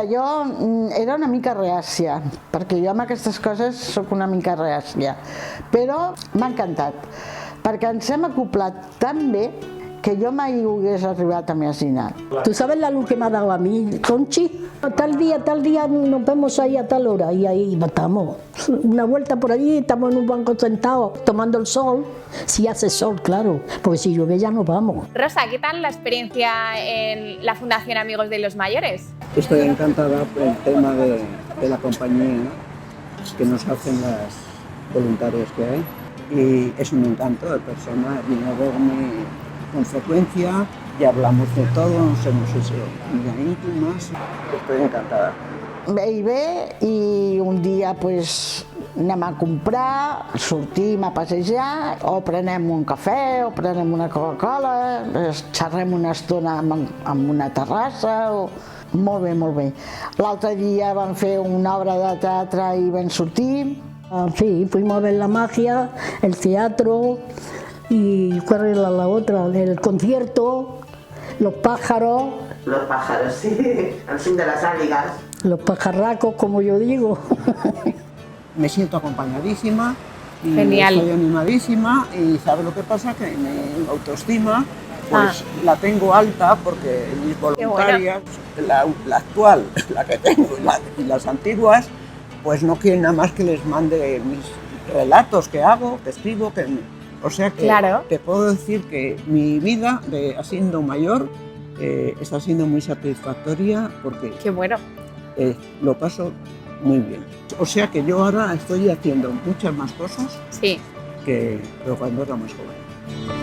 mira, jo era una mica reàcia, perquè jo amb aquestes coses sóc una mica reàcia, però m'ha encantat, perquè ens hem acoplat tan bé que yo me hubiese arribat a imaginar. ¿Tú sabes la luz que me ha dado a mí, Conchi? Tal día nos vemos ahí a tal hora y ahí estamos. Una vuelta por allí, estamos en un banco sentados tomando el sol, si hace sol, claro, porque si llueve ya nos vamos. Rosa, ¿qué tal la experiencia en la Fundación Amigos de los Mayores? Estoy encantada por el tema de la compañía que nos hacen las voluntarias que hay y es un encanto de persona, viene a verme con frecuencia y hablamos de todo, nos hemos hecho amigas íntimas, estoy encantada. Ve i un dia pues, anem a comprar, sortim a passejar, o prenem un cafè, o prenem una Coca-Cola, xerrem una estona en una terrassa, molt bé, molt bé. L'altre dia vam fer una obra de teatre i vam sortir. Sí, fuimos a ver la magia, el teatro, y ¿cuál era la otra? El concierto, los pájaros. Los pájaros, sí, al fin de las áligas. Los pajarracos, como yo digo. Me siento acompañadísima y Genial. Estoy animadísima y ¿sabe lo que pasa? Que mi autoestima pues la tengo alta porque mis voluntarias, la actual, la que tengo y las antiguas, pues no quieren nada más que les mande mis relatos que hago, que escribo, o sea que Claro. te puedo decir que mi vida siendo mayor está siendo muy satisfactoria porque Qué bueno. lo paso muy bien. O sea que yo ahora estoy haciendo muchas más cosas Sí. que cuando era más joven.